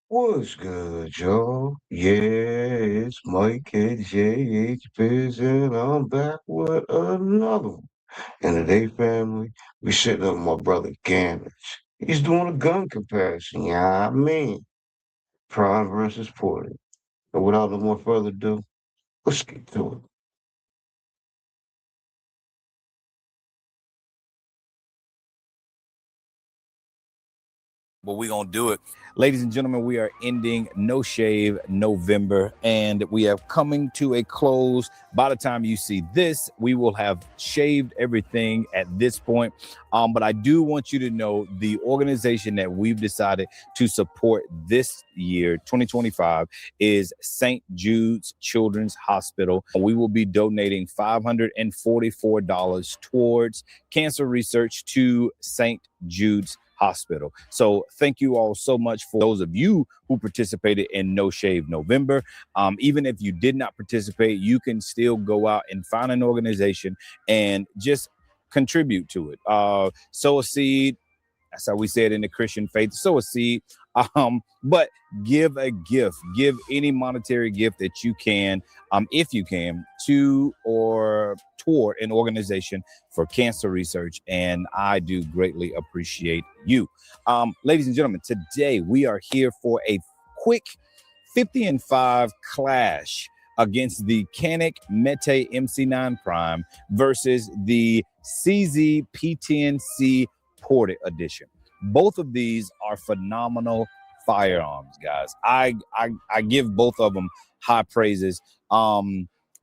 What's good, y'all? Yeah, it's Mike at jhbizz, and I'm back with another one. And today, family, we sitting up with my brother Gammage. He's doing a gun comparison, yeah, I mean, Prime versus Porter. And without no more further ado, let's get to it. But we're going to do it. Ladies and gentlemen, we are ending No Shave November, and we are coming to a close. By the time you see this, we will have shaved everything at this point. But I do want you to know the organization that we've decided to support this year, 2025, is St. Jude's Children's Hospital. We will be donating $544 towards cancer research to St. Jude's Hospital. So thank you all so much for those of you who participated in No Shave November. Even if you did not participate, you can still go out and find an organization and just contribute to it. Sow a seed. That's how we say it in the Christian faith. Sow a seed. But give a gift. Give any monetary gift that you can, if you can, to or toward an organization for cancer research. And I do greatly appreciate you. Ladies and gentlemen, today we are here for a quick 50-5 clash against the Canic Mete MC9 Prime versus the CZ P10C Ported Edition. Both of these are phenomenal firearms, guys. I give both of them high praises.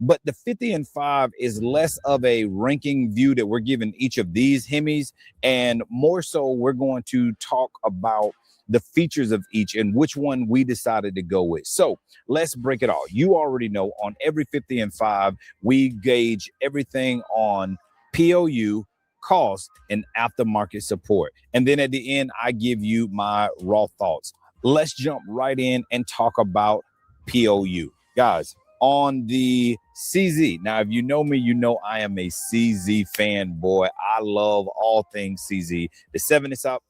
But the 50-5 is less of a ranking view that we're giving each of these Hemis, and more so we're going to talk about the features of each and which one we decided to go with. So let's break it all. You already know on every 50-5, we gauge everything on POU, cost, and aftermarket support. And then at the end, I give you my raw thoughts. Let's jump right in and talk about POU. Guys, on the CZ. Now, if you know me, you know I am a CZ fanboy. I love all things CZ. The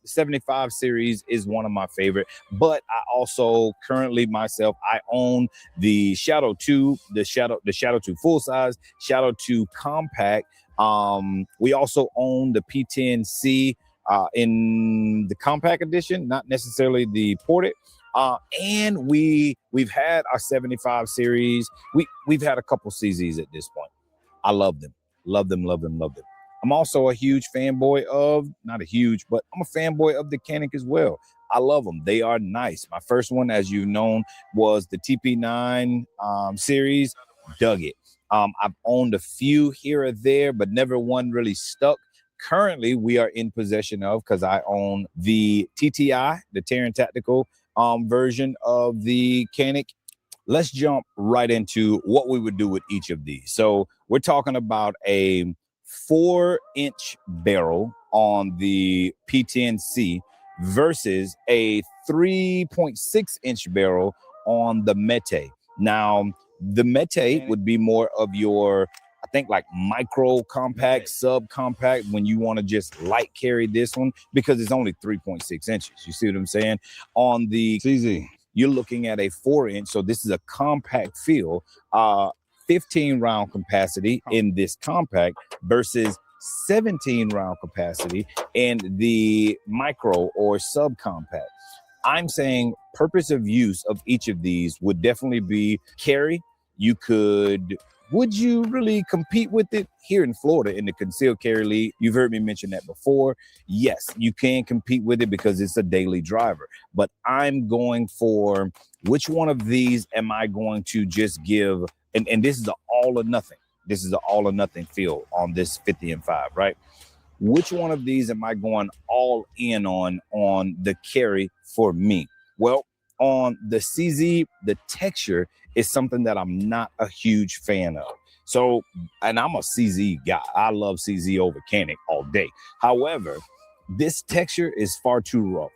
75 series is one of my favorite, but I also currently myself, I own the Shadow 2, the Shadow 2 full size, Shadow 2 compact. We also own the P10C in the compact edition, not necessarily the ported. And we've had our 75 series. We've had a couple CZs at this point. I love them. Love them, love them, love them. I'm also a huge fanboy of, not a huge, but I'm a fanboy of the Canic as well. I love them. They are nice. My first one, as you've known, was the TP9 series. Dug it. I've owned a few here or there, but never one really stuck. Currently, we are in possession of, because I own the TTI, the Terran Tactical version of the Canic. Let's jump right into what we would do with each of these. So we're talking about a 4-inch barrel on the P10C versus a 3.6-inch barrel on the Mete. Now, the Mete would be more of your, I think, like micro compact, subcompact, when you want to just light carry this one, because it's only 3.6 inches. You see what I'm saying? On the CZ, you're looking at a 4-inch. So this is a compact feel, 15 round capacity in this compact versus 17 round capacity in the micro or subcompact. I'm saying purpose of use of each of these would definitely be carry. Would you really compete with it here in Florida in the concealed carry league? You've heard me mention that before. Yes, you can compete with it because it's a daily driver, but I'm going for which one of these am I going to just give? And this is an all or nothing. This is an all or nothing feel on this 50-5, right? Which one of these am I going all in on the carry for me? Well, on the CZ, the texture is something that I'm not a huge fan of. So, and I'm a CZ guy. I love CZ over Canic all day. However, this texture is far too rough.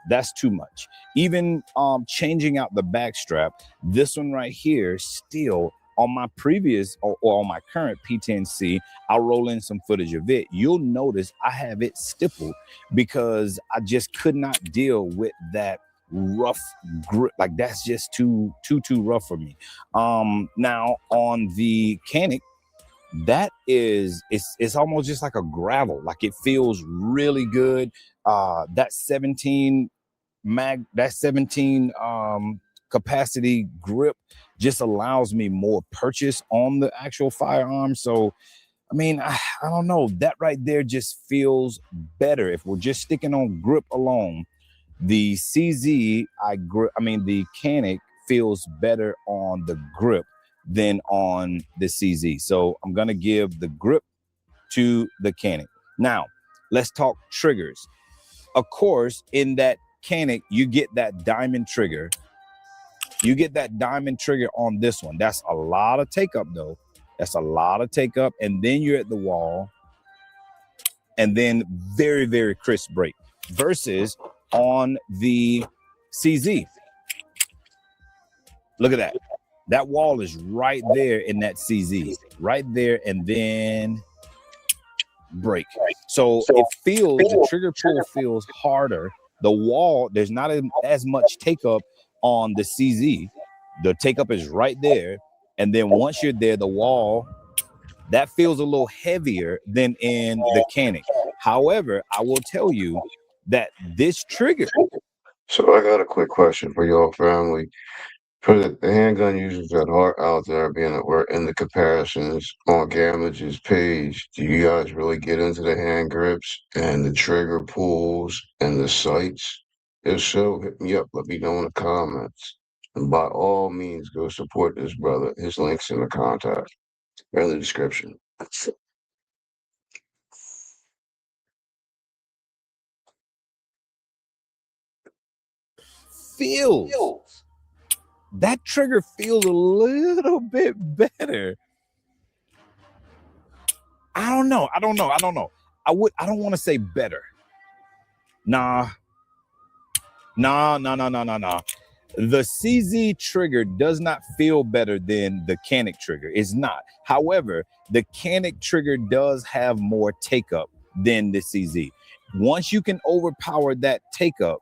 That's too much. Even changing out the back strap, this one right here still on my previous or on my current P10C, I'll roll in some footage of it. You'll notice I have it stippled because I just could not deal with that rough grip. Like that's just too rough for me. Now on the Canic, that is it's almost just like a gravel. Like it feels really good. That 17 capacity grip just allows me more purchase on the actual firearm. So I mean, I don't know, that right there just feels better. If we're just sticking on grip alone, the CZ, the Canic feels better on the grip than on the CZ. So I'm gonna give the grip to the Canic. Now, let's talk triggers. Of course, in that Canic, you get that diamond trigger. You get that diamond trigger on this one. That's a lot of take up though. That's a lot of take up. And then you're at the wall. And then very, very crisp break. Versus on the CZ. Look at that. That wall is right there in that CZ. Right there, and then break. So it feels, the trigger pull feels harder. The wall, there's not as much take up on the CZ. The take up is right there. And then once you're there, the wall, that feels a little heavier than in the Canic. However, I will tell you that this trigger. So I got a quick question for y'all family. For the handgun users that are out there being at work in the comparisons on Gammage's page, do you guys really get into the hand grips and the trigger pulls and the sights? If so, hit me up. Let me know in the comments. And by all means, go support this brother. His link's in the contact or in the description. That trigger feels a little bit better. I don't know. I don't want to say better. Nah. The CZ trigger does not feel better than the Canic trigger. It's not. However, the Canic trigger does have more take up than the CZ. Once you can overpower that take up,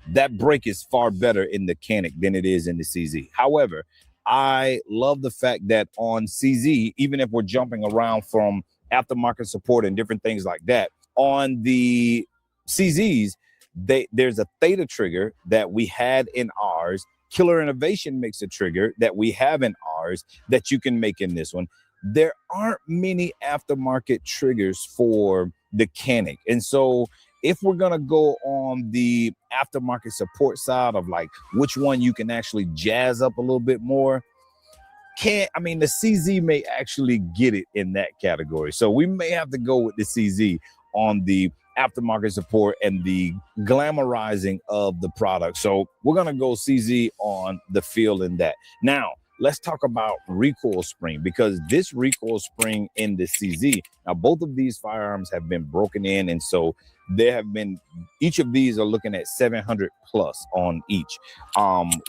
that break is far better in the Canic than it is in the CZ. However, I love the fact that on CZ, even if we're jumping around from aftermarket support and different things like that, on the CZs, there's a theta trigger that we had in ours. Killer Innovation makes a trigger that we have in ours that you can make in this one. There aren't many aftermarket triggers for the Canic. And so if we're going to go on the aftermarket support side of like which one you can actually jazz up a little bit more, the CZ may actually get it in that category. So we may have to go with the CZ on the aftermarket support and the glamorizing of the product. So we're going to go CZ on the feel in that. Now, let's talk about recoil spring, because this recoil spring in the CZ, now both of these firearms have been broken in. And so there have been, each of these are looking at 700 plus on each.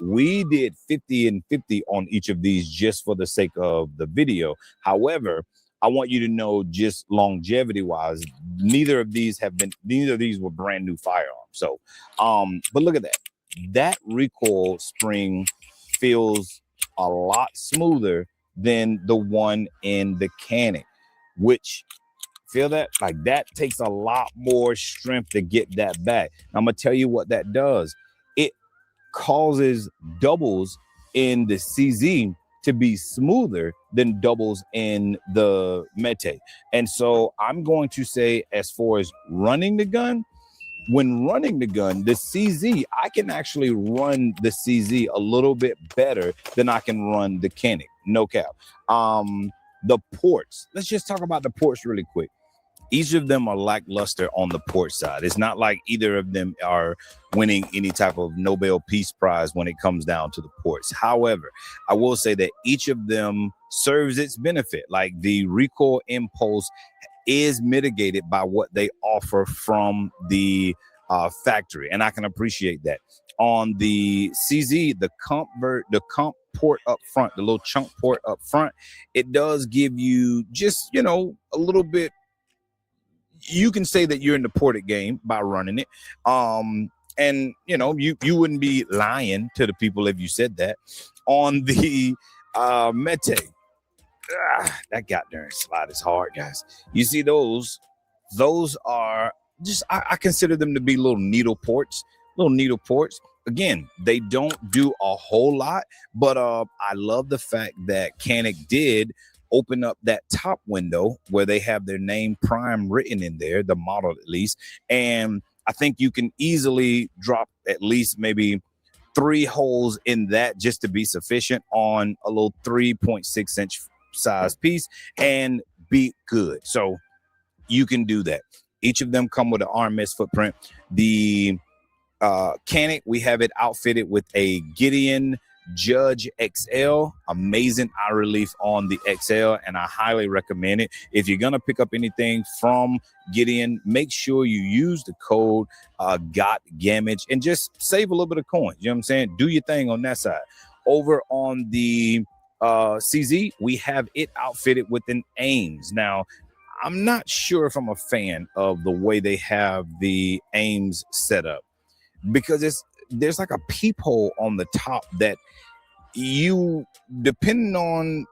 We did 50 and 50 on each of these just for the sake of the video. However, I want you to know, just longevity wise, neither of these were brand new firearms. So, but look at that. That recoil spring feels a lot smoother than the one in the Canic, which, feel that? Like that takes a lot more strength to get that back. I'm gonna tell you what that does. It causes doubles in the CZ to be smoother than doubles in the Mete. And so I'm going to say, as far as running the gun, when running the gun, the CZ, I can actually run the CZ a little bit better than I can run the Canic. No cap. The ports, let's just talk about the ports really quick. Each of them are lackluster on the port side. It's not like either of them are winning any type of Nobel Peace Prize when it comes down to the ports. However, I will say that each of them serves its benefit. Like the recoil impulse is mitigated by what they offer from the factory, and I can appreciate that. On the CZ, the comp port up front, the little chunk port up front, it does give you just, a little bit. You can say that you're in the ported game by running it. and you know, you wouldn't be lying to the people if you said that. On the Mete, that goddamn slide is hard, guys. You see those are just, I consider them to be little needle ports. Again, they don't do a whole lot, but I love the fact that Canic did open up that top window where they have their name Prime written in there, the model at least. And I think you can easily drop at least maybe 3 holes in that just to be sufficient on a little 3.6 inch size piece and be good. So you can do that. Each of them come with an RMS footprint. The Canic, we have it outfitted with a Gideon Judge XL. Amazing eye relief on the XL, and I highly recommend it. If you're gonna pick up anything from Gideon, make sure you use the code Gotgammage and just save a little bit of coins. You know what I'm saying? Do your thing on that side. Over on the CZ, we have it outfitted with an Ames. Now, I'm not sure if I'm a fan of the way they have the Ames set up, because there's like a peephole on the top that you, depending on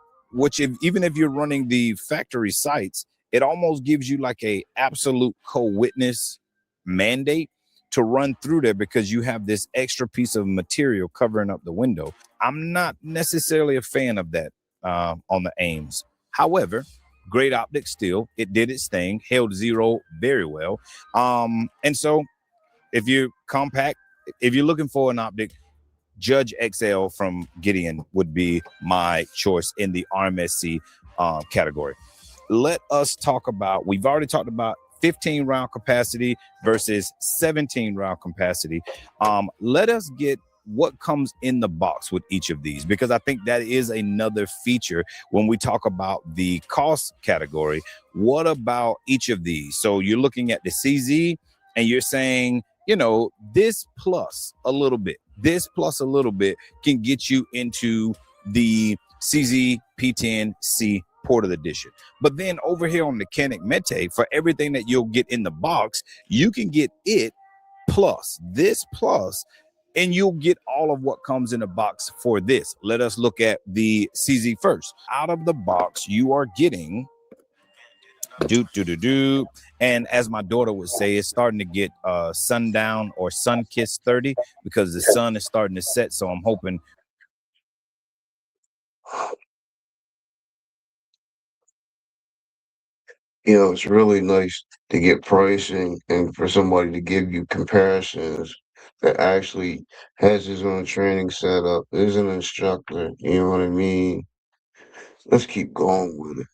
even if you're running the factory sites, it almost gives you like a absolute co-witness mandate to run through there because you have this extra piece of material covering up the window. I'm not necessarily a fan of that on the Ames. However, great optics still. It did its thing, held zero very well. And so if you're compact, if you're looking for an optic, Judge XL from Gideon would be my choice in the RMSC category. Let us talk about, we've already talked about 15 round capacity versus 17 round capacity. Let us get what comes in the box with each of these, because I think that is another feature when we talk about the cost category. What about each of these? So you're looking at the CZ and you're saying, you know, this plus a little bit can get you into the CZ P10C Portal Edition. But then over here on the Canic Mete, for everything that you'll get in the box, you can get it plus, this plus, and you'll get all of what comes in the box for this. Let us look at the CZ first. Out of the box, you are getting and as my daughter would say, it's starting to get sundown or sun kiss 30 because the sun is starting to set. So I'm hoping. You know, it's really nice to get pricing and for somebody to give you comparisons that actually has his own training setup, is an instructor. You know what I mean? Let's keep going with it.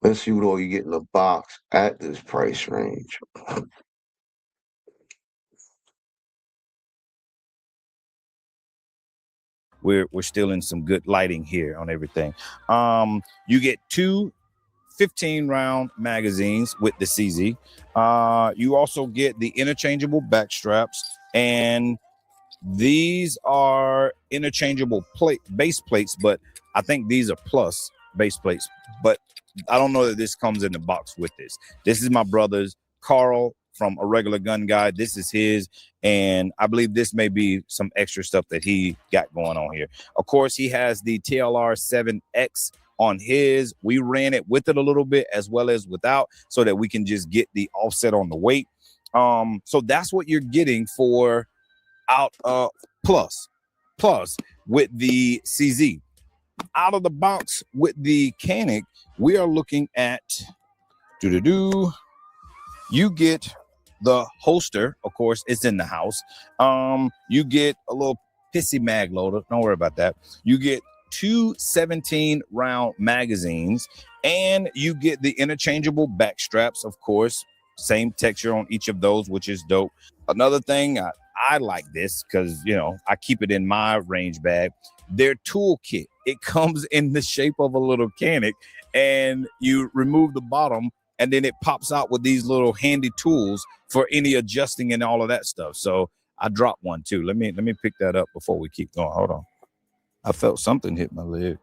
Let's see what all you get in the box at this price range. We're still in some good lighting here on everything. You get 2 15 round magazines with the CZ. You also get the interchangeable back straps, and these are interchangeable base plates, but I think these are plus base plates, but I don't know that this comes in the box with this. This is my brother's, Carl, from A Regular Gun Guy. This is his, and I believe this may be some extra stuff that he got going on here. Of course, he has the TLR 7X on his. We ran it with it a little bit as well as without, so that we can just get the offset on the weight. So that's what you're getting for out plus with the CZ. Out of the box with the Canic, we are looking at you get the holster. Of course, it's in the house. You get a little pissy mag loader. Don't worry about that. You get 2 17 round magazines, and you get the interchangeable back straps. Of course, same texture on each of those, which is dope. Another thing, I like this because, you know, I keep it in my range bag. Their toolkit, it comes in the shape of a little Canic, and you remove the bottom, and then it pops out with these little handy tools for any adjusting and all of that stuff. So I dropped one too. Let me pick that up before we keep going. Hold on. I felt something hit my leg.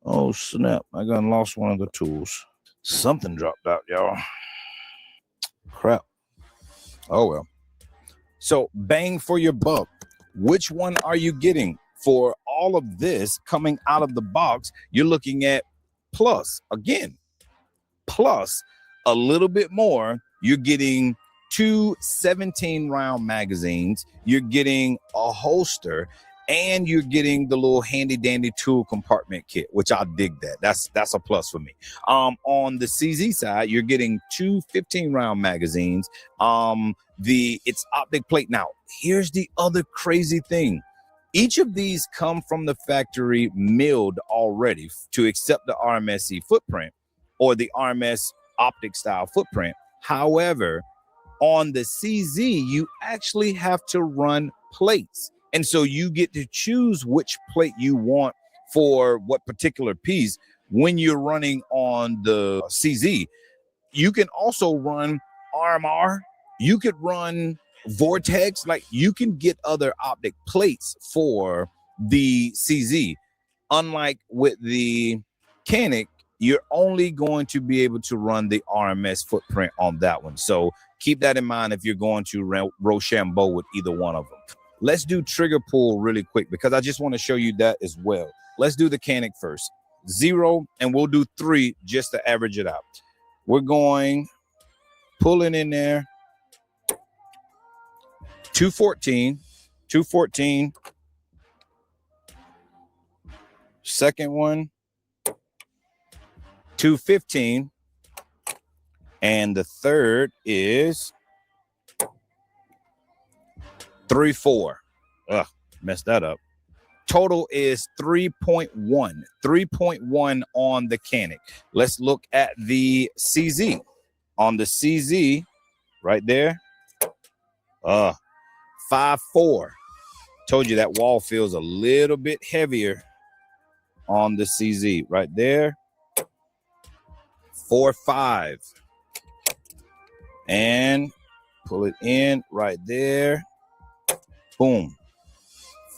Oh snap! I done lost one of the tools. Something dropped out, y'all. Crap. Oh well. So bang for your buck. Which one are you getting for all of this coming out of the box? You're looking at plus a little bit more. You're getting 2 17-round magazines. You're getting a holster, and you're getting the little handy dandy tool compartment kit, which I dig that. That's a plus for me. On the CZ side, you're getting 2 15-round magazines. It's optic plate. Now, here's the other crazy thing. Each of these come from the factory milled already to accept the RMSE footprint or the RMS optic style footprint. However, on the CZ, you actually have to run plates. And so you get to choose which plate you want for what particular piece when you're running on the CZ. You can also run RMR. You could run Vortex. Like, you can get other optic plates for the CZ. Unlike with the Canic, you're only going to be able to run the RMS footprint on that one. So keep that in mind if you're going to Rochambeau with either one of them. Let's do trigger pull really quick because I just want to show you that as well. Let's do the Canic first. 0, and we'll do 3 just to average it out. We're going pulling in there. 214, 214. Second one, 215. And the third is 3-4. Ugh, messed that up. Total is 3.1. 3.1 on the Canic. Let's look at the CZ. On the CZ, right there, 5-4. Told you that wall feels a little bit heavier on the CZ. Right there, 4-5. And pull it in right there. Boom.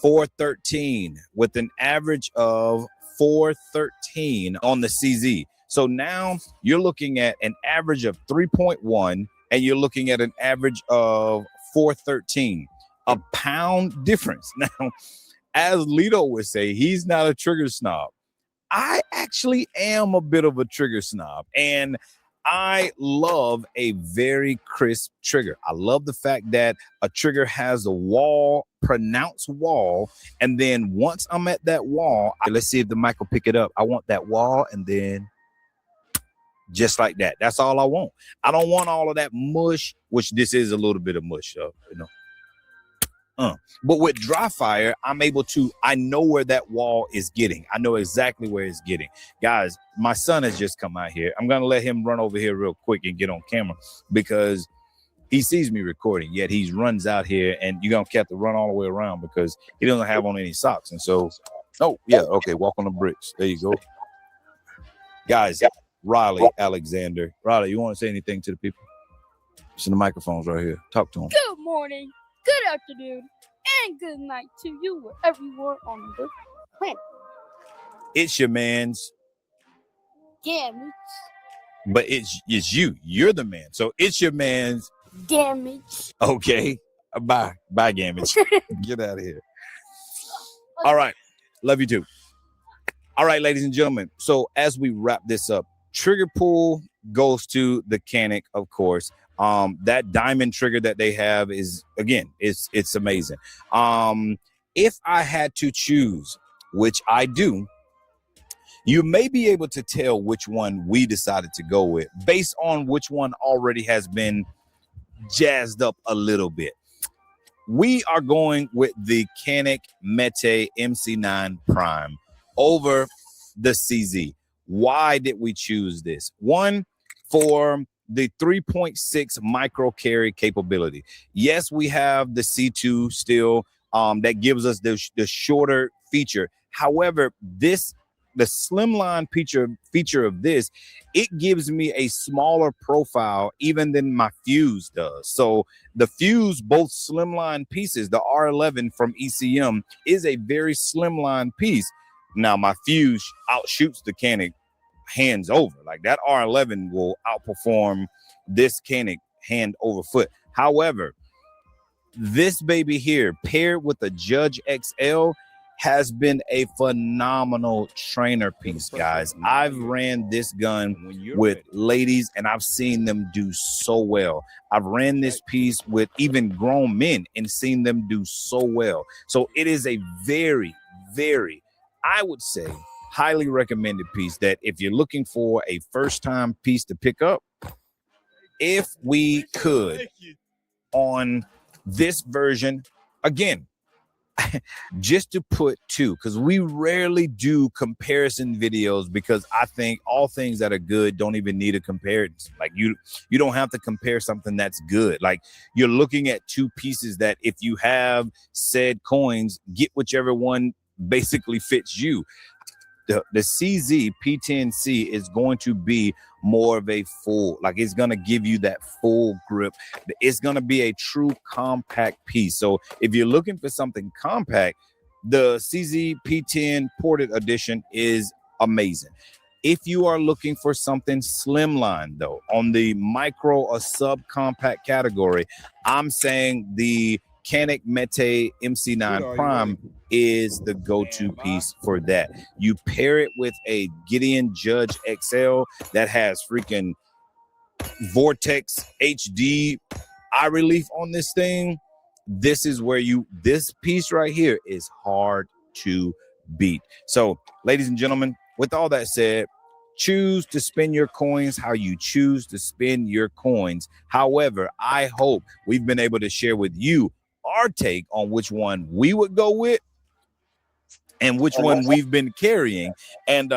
413 with an average of 413 on the CZ. So now you're looking at an average of 3.1 and you're looking at an average of 413, a pound difference. Now, as Lito would say, he's not a trigger snob. I actually am a bit of a trigger snob, and I love a very crisp trigger. I love the fact that a trigger has a wall, pronounced wall, and then once I'm at that wall, let's see if the mic will pick it up. I want that wall, and then just like that. That's all I want. I don't want all of that mush, which this is a little bit of mush, But with dry fire, I know where that wall is getting. I know exactly where it's getting. Guys, my son has just come out here. I'm going to let him run over here real quick and get on camera because he sees me recording, yet he runs out here, and you're going to have to run all the way around because he doesn't have on any socks. And so, walk on the bricks. There you go. Guys, Riley Alexander. Riley, you want to say anything to the people? So the microphone's right here. Talk to him. Good morning, good afternoon, and good night to you, wherever you are on the planet. It's your man's. Gammage. But it's you. You're the man. So it's your man's. Gammage. Okay. Bye, Gammage. Get out of here. All right. Love you too. All right, ladies and gentlemen. So as we wrap this up, trigger pull goes to the Canic, of course. That diamond trigger that they have is, again, it's amazing. If I had to choose, which I do, you may be able to tell which one we decided to go with based on which one already has been jazzed up a little bit. We are going with the Canic Mete MC9 Prime over the CZ. Why did we choose this? One, for the 3.6 micro carry capability. Yes, we have the C2 still that gives us the shorter feature. However, the slimline feature of this, it gives me a smaller profile even than my Fuse does. So the Fuse, both slimline pieces, the R11 from ECM is a very slimline piece. Now my Fuse outshoots the Canic hands over. Like that R11 will outperform this Canic hand over foot. However, This baby here, paired with the Judge XL, has been a phenomenal trainer piece, guys. I've ran this gun with ladies and I've seen them do so well. I've ran this piece with even grown men and seen them do so well. So it is a very, very, I would say, highly recommended piece that if you're looking for a first-time piece to pick up, if we could, on this version, again, just to put two, because we rarely do comparison videos, because I think all things that are good don't even need a comparison. Like you don't have to compare something that's good. Like you're looking at two pieces that if you have said coins, get whichever one basically fits you. The CZ P10C is going to be more of a full, like it's going to give you that full grip. It's going to be a true compact piece. So if you're looking for something compact, the CZ P10 Ported Edition is amazing. If you are looking for something slimline, though, on the micro or subcompact category, I'm saying the Canik Mete MC9 Prime is the go-to piece for that. You pair it with a Gideon Judge XL that has freaking Vortex HD eye relief on this thing. This is where this piece right here is hard to beat. So, ladies and gentlemen, with all that said, choose to spend your coins how you choose to spend your coins. However, I hope we've been able to share with you our take on which one we would go with and which one we've been carrying. And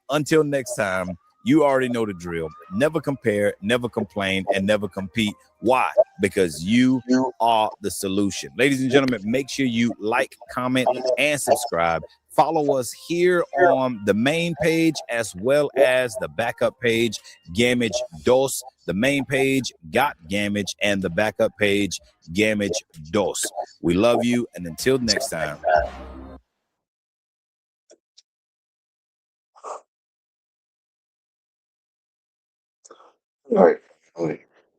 until next time, you already know the drill. Never compare, never complain, and never compete. Why? Because you are the solution. Ladies and gentlemen, make sure you like, comment, and subscribe. Follow us here on the main page as well as the backup page, Gammage Dos. The main page, Gotgammage, and the backup page, Gammage Dos. We love you, and until next time. All right.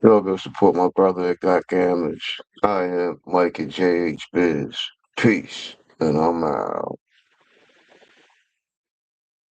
Y'all go support my brother at Gotgammage. I am Mike at jhbizz. Peace. And I'm out.